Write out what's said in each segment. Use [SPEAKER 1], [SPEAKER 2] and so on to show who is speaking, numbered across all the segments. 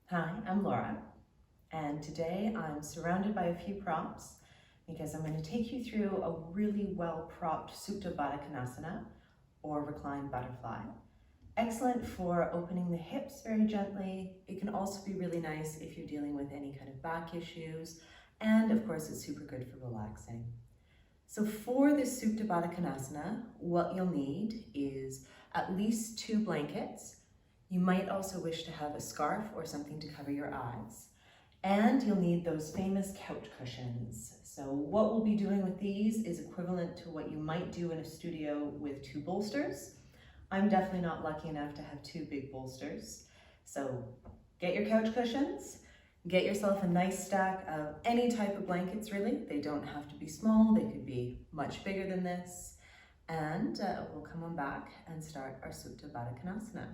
[SPEAKER 1] Hi, I'm Laura, and today I'm surrounded by a few props because I'm going to take you through a really well-propped Supta Baddha Konasana, or reclined butterfly. Excellent for opening the hips very gently. It can also be really nice if you're dealing with any kind of back issues, and of course it's super good for relaxing. So for this Supta Baddha Konasana, what you'll need is at least 2 blankets. You might also wish to have a scarf or something to cover your eyes. And you'll need those famous couch cushions. So what we'll be doing with these is equivalent to what you might do in a studio with 2 bolsters. I'm definitely not lucky enough to have 2 big bolsters. So get your couch cushions, get yourself a nice stack of any type of blankets really. They don't have to be small, they could be much bigger than this. And we'll come on back and start our Supta Baddha Konasana.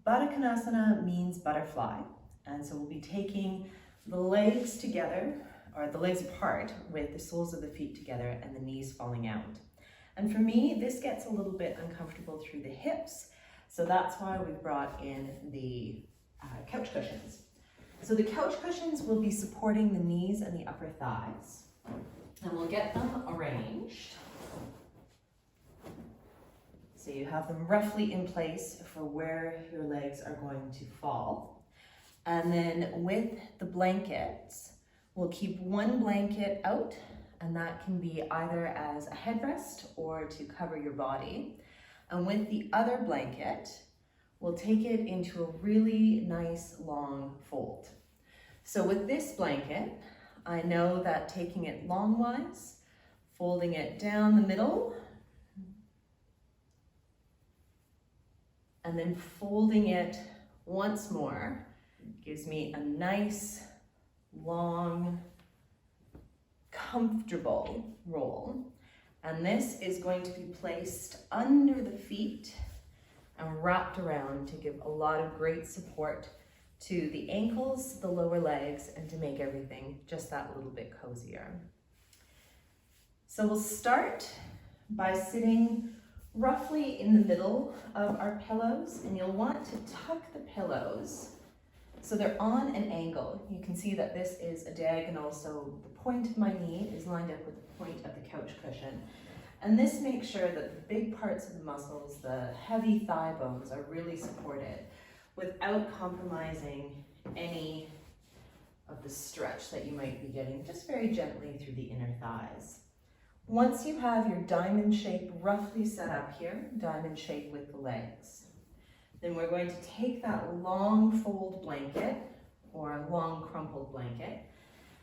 [SPEAKER 1] Baddha Konasana means butterfly, and so we'll be taking the legs together, or the legs apart, with the soles of the feet together and the knees falling out. And for me, this gets a little bit uncomfortable through the hips, so that's why we've brought in the couch cushions. So the couch cushions will be supporting the knees and the upper thighs, and we'll get them arranged. So you have them roughly in place for where your legs are going to fall. And then with the blankets, we'll keep one blanket out, and that can be either as a headrest or to cover your body. And with the other blanket, we'll take it into a really nice long fold. So with this blanket, I know that taking it longwise, folding it down the middle, and then folding it once more gives me a nice, long, comfortable roll. And this is going to be placed under the feet and wrapped around to give a lot of great support to the ankles, the lower legs, and to make everything just that little bit cozier. So we'll start by sitting roughly in the middle of our pillows, and you'll want to tuck the pillows so they're on an angle. You can see that this is a diagonal, so the point of my knee is lined up with the point of the couch cushion. And this makes sure that the big parts of the muscles, the heavy thigh bones, are really supported without compromising any of the stretch that you might be getting just very gently through the inner thighs. Once you have your diamond shape roughly set up here, diamond shape with the legs, then we're going to take that long fold blanket or a long crumpled blanket,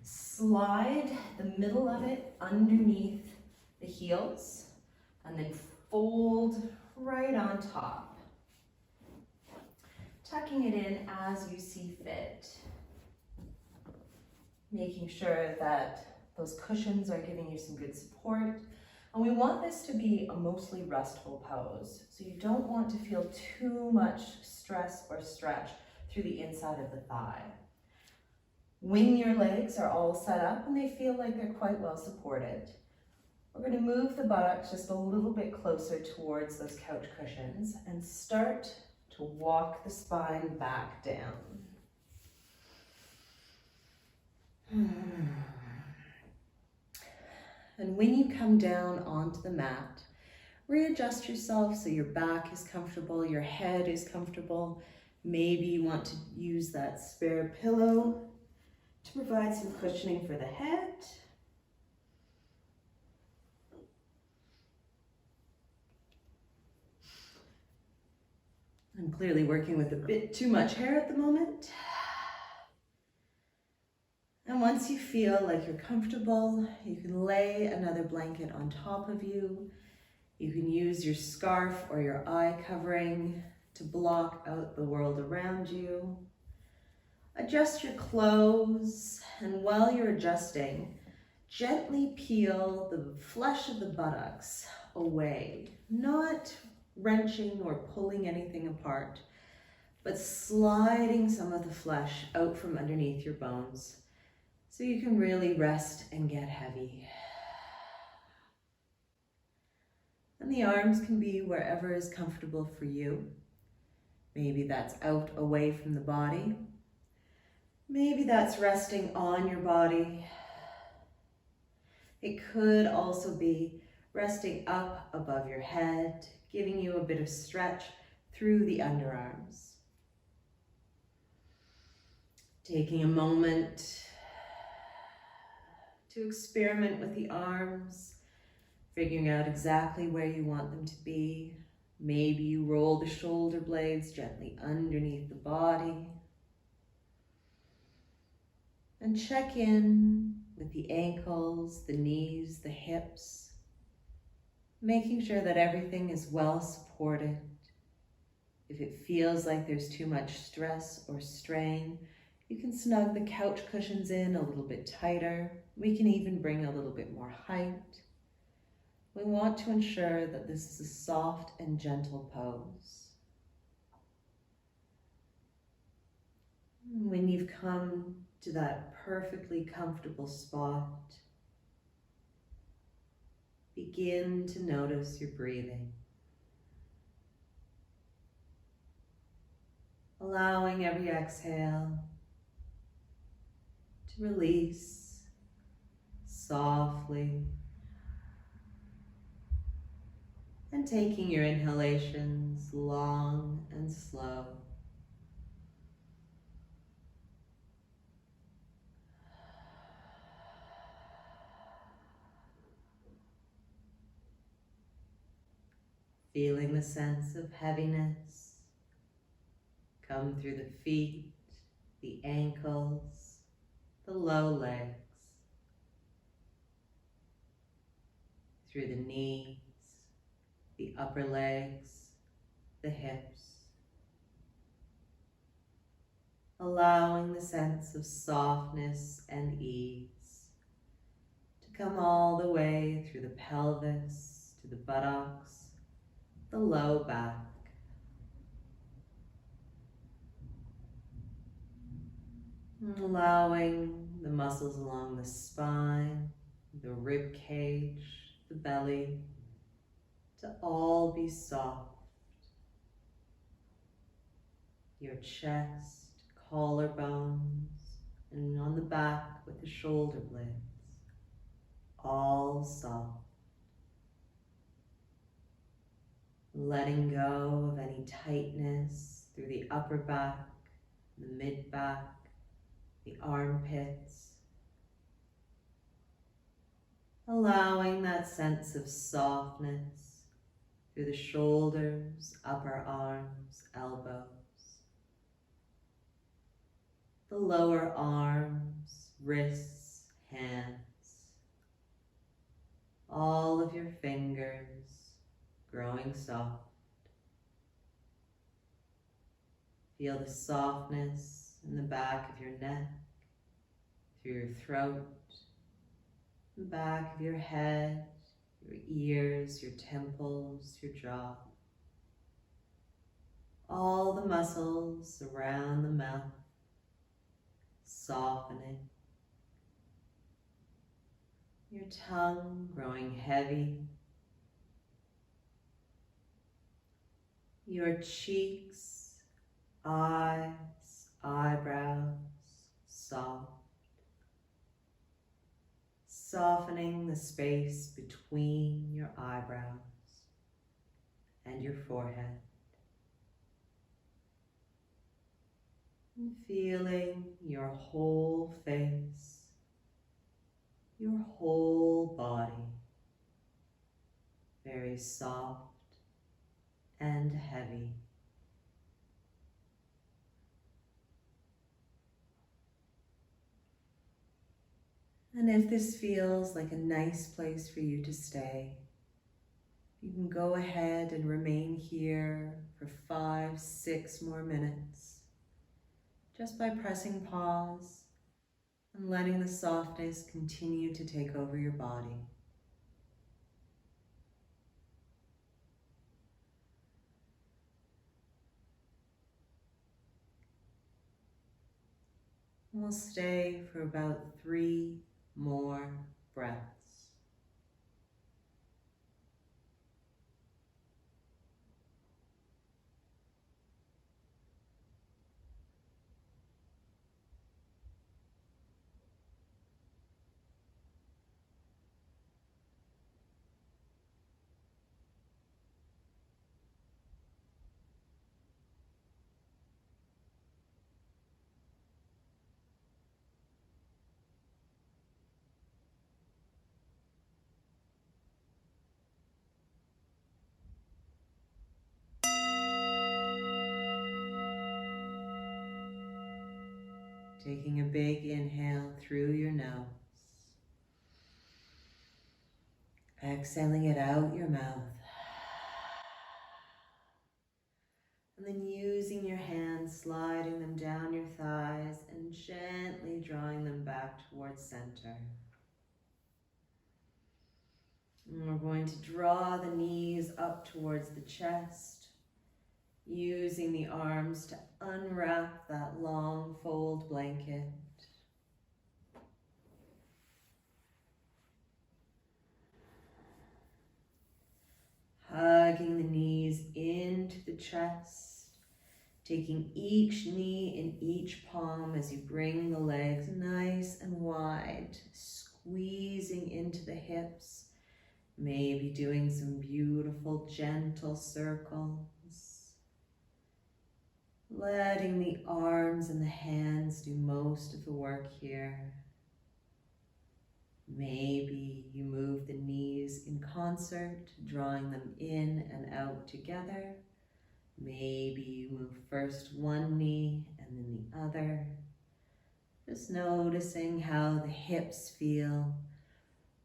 [SPEAKER 1] slide the middle of it underneath the heels, and then fold right on top, tucking it in as you see fit, making sure that those cushions are giving you some good support. And we want this to be a mostly restful pose. So you don't want to feel too much stress or stretch through the inside of the thigh. When your legs are all set up and they feel like they're quite well supported, we're going to move the buttocks just a little bit closer towards those couch cushions and start to walk the spine back down. And when you come down onto the mat, readjust yourself so your back is comfortable, your head is comfortable. Maybe you want to use that spare pillow to provide some cushioning for the head. I'm clearly working with a bit too much hair at the moment. And once you feel like you're comfortable, you can lay another blanket on top of you. You can use your scarf or your eye covering to block out the world around you. Adjust your clothes, and while you're adjusting, gently peel the flesh of the buttocks away, not wrenching or pulling anything apart, but sliding some of the flesh out from underneath your bones, so you can really rest and get heavy. And the arms can be wherever is comfortable for you. Maybe that's out away from the body. Maybe that's resting on your body. It could also be resting up above your head, giving you a bit of stretch through the underarms. Taking a moment to experiment with the arms, figuring out exactly where you want them to be. Maybe you roll the shoulder blades gently underneath the body. And check in with the ankles, the knees, the hips, making sure that everything is well supported. If it feels like there's too much stress or strain, you can snug the couch cushions in a little bit tighter. We can even bring a little bit more height. We want to ensure that this is a soft and gentle pose. When you've come to that perfectly comfortable spot, begin to notice your breathing. Allowing every exhale to release softly, and taking your inhalations long and slow. Feeling the sense of heaviness come through the feet, the ankles, the low legs, through the knees, the upper legs, the hips. Allowing the sense of softness and ease to come all the way through the pelvis, to the buttocks, the low back. Allowing the muscles along the spine, the rib cage, the belly, to all be soft. Your chest, collarbones, and on the back with the shoulder blades, all soft. Letting go of any tightness through the upper back, the mid back, the armpits. Allowing that sense of softness through the shoulders, upper arms, elbows, the lower arms, wrists, hands, all of your fingers growing soft. Feel the softness in the back of your neck, through your throat, the back of your head, your ears, your temples, your jaw. All the muscles around the mouth, softening. Your tongue growing heavy. Your cheeks, eyes, eyebrows, soft. Softening the space between your eyebrows and your forehead. And feeling your whole face, your whole body, very soft and heavy. And if this feels like a nice place for you to stay, you can go ahead and remain here for 5, 6 more minutes, just by pressing pause and letting the softness continue to take over your body. And we'll stay for about 3 more breaths.
[SPEAKER 2] Taking a big inhale through your nose. Exhaling it out your mouth. And then using your hands, sliding them down your thighs and gently drawing them back towards center. And we're going to draw the knees up towards the chest, using the arms to unwrap that long fold blanket. Hugging the knees into the chest, taking each knee in each palm as you bring the legs nice and wide, squeezing into the hips, maybe doing some beautiful gentle circles. Letting the arms and the hands do most of the work here. Maybe you move the knees in concert, drawing them in and out together. Maybe you move first one knee and then the other. Just noticing how the hips feel,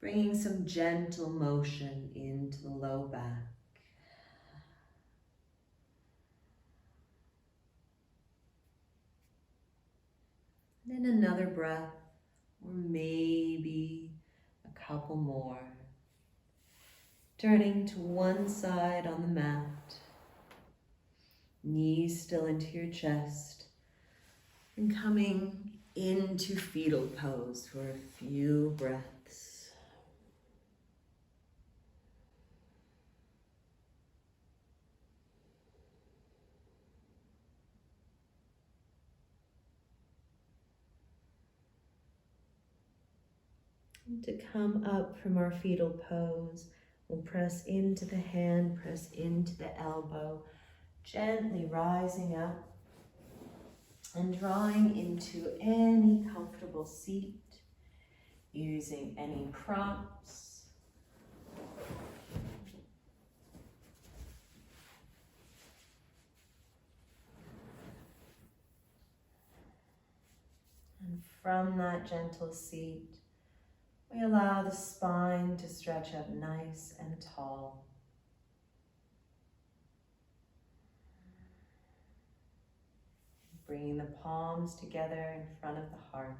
[SPEAKER 2] bringing some gentle motion into the low back. Then another breath, or maybe a couple more. Turning to one side on the mat, knees still into your chest, and coming into fetal pose for a few breaths. And to come up from our fetal pose, we'll press into the hand, press into the elbow, gently rising up and drawing into any comfortable seat, using any props. And from that gentle seat, we allow the spine to stretch up nice and tall. Bringing the palms together in front of the heart.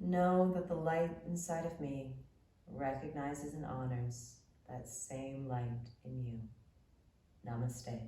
[SPEAKER 2] Know that the light inside of me recognizes and honors that same light in you. Namaste.